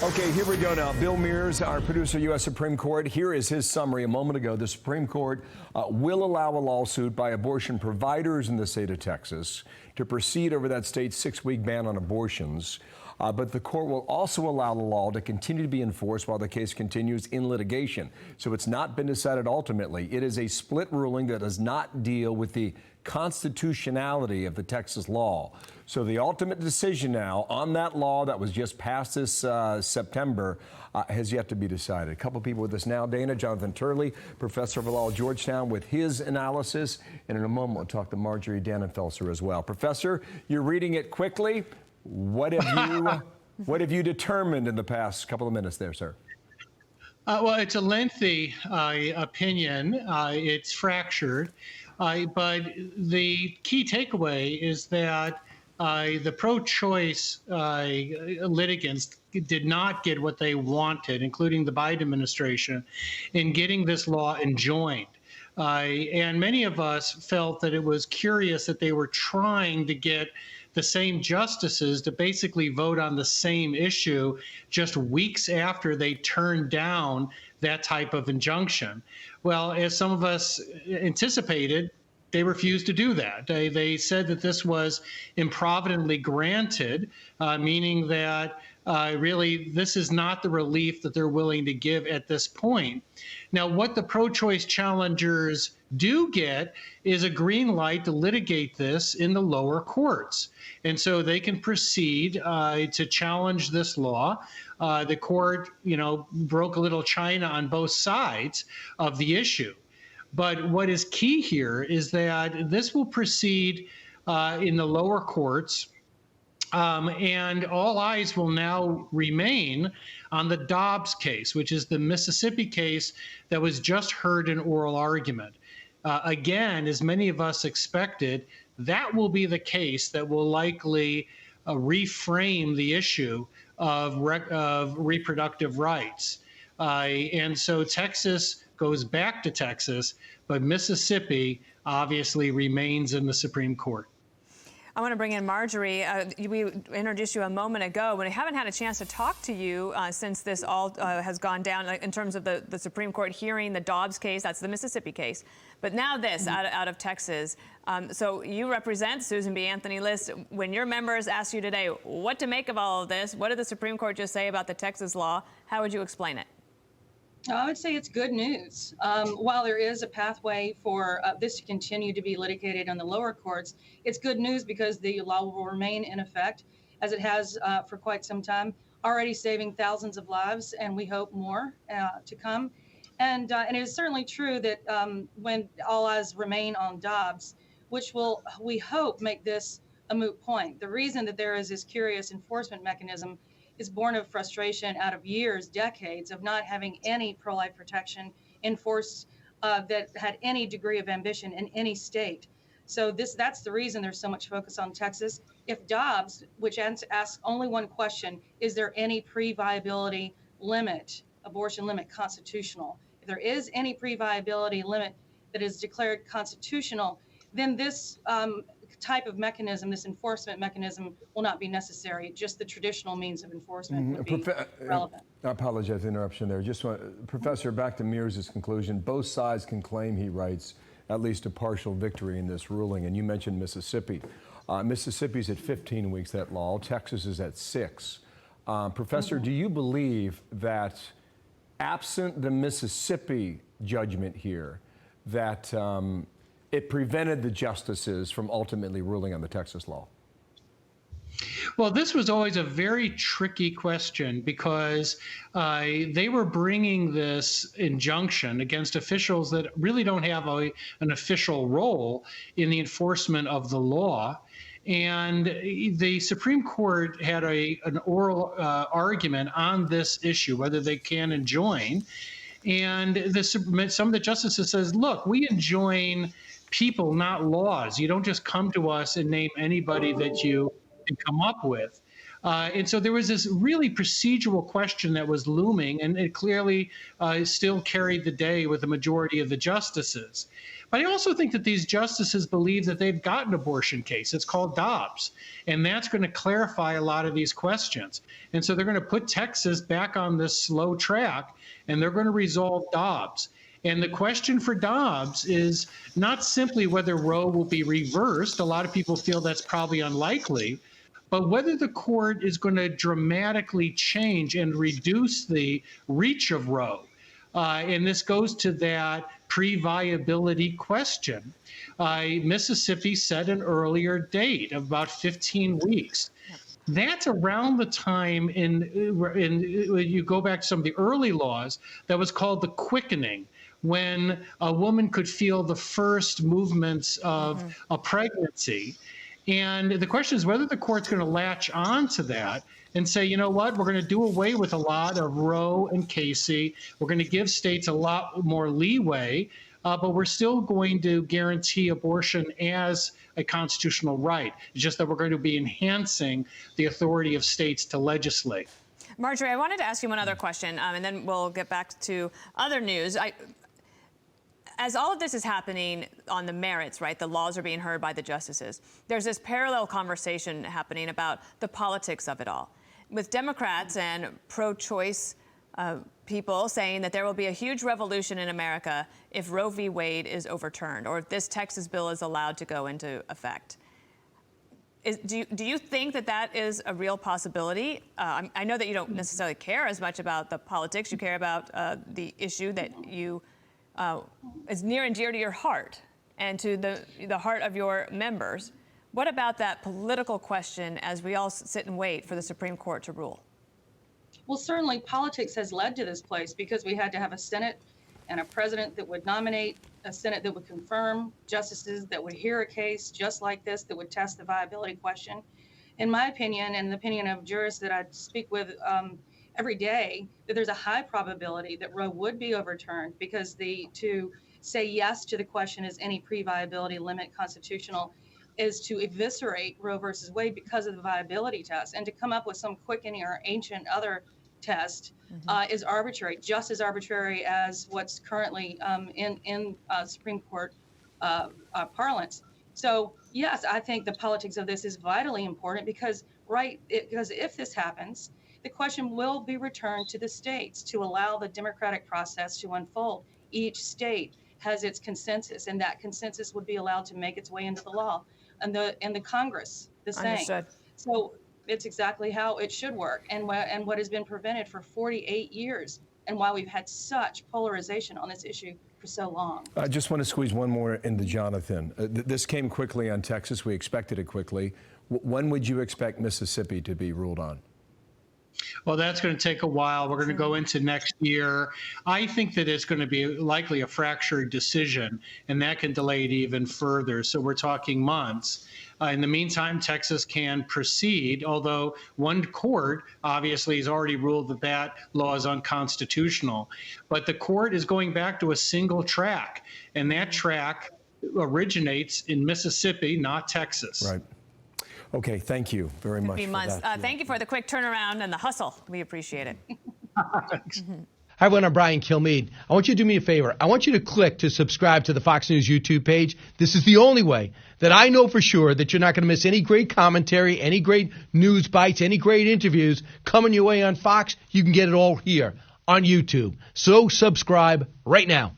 Okay, here we go now. Bill Mears, our producer, U.S. Supreme Court. Here is his summary a moment ago. The Supreme Court will allow a lawsuit by abortion providers in the state of Texas to proceed over that state's 6-week ban on abortions. But the court will also allow the law to continue to be enforced while the case continues in litigation. So it's not been decided ultimately. It is a split ruling that does not deal with the constitutionality of the Texas law. So the ultimate decision now on that law that was just passed this September has yet to be decided. A couple people with us now. Dana, Jonathan Turley, professor of law at Georgetown, with his analysis. And in a moment, we'll talk to Marjorie Dannenfelser as well. Professor, you're reading it quickly. What have you determined in the past couple of minutes there, sir? Well, it's a lengthy opinion. It's fractured. But the key takeaway is that the pro-choice litigants did not get what they wanted, including the Biden administration, in getting this law enjoined. And many of us felt that it was curious that they were trying to get the same justices to basically vote on the same issue just weeks after they turned down that type of injunction. Well, as some of us anticipated, they refused to do that. They said that this was improvidently granted, meaning that really this is not the relief that they're willing to give at this point. Now, what the pro-choice challengers do get is a green light to litigate this in the lower courts. And so they can proceed to challenge this law. The court, broke a little china on both sides of the issue. But what is key here is that this will proceed in the lower courts, and all eyes will now remain on the Dobbs case, which is the Mississippi case that was just heard in oral argument. Again, as many of us expected, that will be the case that will likely reframe the issue of reproductive rights. And so Texas goes back to Texas, but Mississippi obviously remains in the Supreme Court. I want to bring in Marjorie. We introduced you a moment ago, but we haven't had a chance to talk to you since this all has gone down in terms of the Supreme Court hearing the Dobbs case. That's the Mississippi case. But now this out of Texas. So you represent Susan B. Anthony List. When your members ask you today what to make of all of this, what did the Supreme Court just say about the Texas law? How would you explain it? I would say it's good news. While there is a pathway for this to continue to be litigated in the lower courts, it's good news because the law will remain in effect as it has for quite some time, already saving thousands of lives, and we hope more to come. And it is certainly true that when all eyes remain on Dobbs, which will, we hope, make this a moot point. The reason that there is this curious enforcement mechanism is born of frustration out of years, decades of not having any pro-life protection enforced that had any degree of ambition in any state. So that's the reason there's so much focus on Texas. If Dobbs, which asks only one question, is there any pre-viability limit, abortion limit constitutional? If there is any pre-viability limit that is declared constitutional, then this type of mechanism, this enforcement mechanism, will not be necessary. Just the traditional means of enforcement would be relevant. I apologize for the interruption there. Professor, back to Mears' conclusion. Both sides can claim, he writes, at least a partial victory in this ruling. And you mentioned Mississippi. Mississippi's at 15 weeks, that law. Texas is at 6. Professor, do you believe that absent the Mississippi judgment here, that it prevented the justices from ultimately ruling on the Texas law? Well, this was always a very tricky question because they were bringing this injunction against officials that really don't have an official role in the enforcement of the law. And the Supreme Court had an oral argument on this issue, whether they can enjoin. And some of the justices says, look, we enjoin people, not laws. You don't just come to us and name anybody that you can come up with. And so there was this really procedural question that was looming, and it clearly still carried the day with the majority of the justices. But I also think that these justices believe that they've got an abortion case. It's called Dobbs, and that's going to clarify a lot of these questions. And so they're going to put Texas back on this slow track, and they're going to resolve Dobbs. And the question for Dobbs is not simply whether Roe will be reversed. A lot of people feel that's probably unlikely, but whether the court is going to dramatically change and reduce the reach of Roe. And this goes to that pre-viability question. Mississippi set an earlier date of about 15 weeks. That's around the time you go back to some of the early laws that was called the quickening, when a woman could feel the first movements of a pregnancy. And the question is whether the court's going to latch on to that and say, you know what, we're going to do away with a lot of Roe and Casey. We're going to give states a lot more leeway, but we're still going to guarantee abortion as a constitutional right. It's just that we're going to be enhancing the authority of states to legislate. Marjorie, I wanted to ask you one other question, and then we'll get back to other news. As all of this is happening on the merits, right, the laws are being heard by the justices, there's this parallel conversation happening about the politics of it all, with Democrats and pro-choice people saying that there will be a huge revolution in America if Roe v. Wade is overturned or if this Texas bill is allowed to go into effect. Do you think that that is a real possibility? I know that you don't necessarily care as much about the politics. You care about the issue that is near and dear to your heart and to the heart of your members. What about that political question as we all sit and wait for the Supreme Court to rule? Well, certainly politics has led to this place because we had to have a Senate and a president that would nominate, a Senate that would confirm, justices that would hear a case just like this, that would test the viability question. In my opinion, and the opinion of jurists that I speak with every day, that there's a high probability that Roe would be overturned because to say yes to the question, is any pre-viability limit constitutional, is to eviscerate Roe versus Wade because of the viability test, and to come up with some quickening or ancient other test is arbitrary, just as arbitrary as what's currently in Supreme Court parlance. So yes, I think the politics of this is vitally important because if this happens, the question will be returned to the states to allow the democratic process to unfold. Each state has its consensus, and that consensus would be allowed to make its way into the law, and the Congress the same. Understood. So it's exactly how it should work, and what has been prevented for 48 years, and why we've had such polarization on this issue for so long. I just want to squeeze one more into Jonathan. This came quickly on Texas. We expected it quickly. When would you expect Mississippi to be ruled on? Well, that's going to take a while. We're going to go into next year. I think that it's going to be likely a fractured decision, and that can delay it even further. So we're talking months. In the meantime, Texas can proceed, although one court obviously has already ruled that that law is unconstitutional. But the court is going back to a single track, and that track originates in Mississippi, not Texas. Right. Okay, thank you very much. Thank you for the quick turnaround and the hustle. We appreciate it. Thanks. Hi, everyone. I'm Brian Kilmeade. I want you to do me a favor. I want you to click to subscribe to the Fox News YouTube page. This is the only way that I know for sure that you're not going to miss any great commentary, any great news bites, any great interviews coming your way on Fox. You can get it all here on YouTube. So subscribe right now.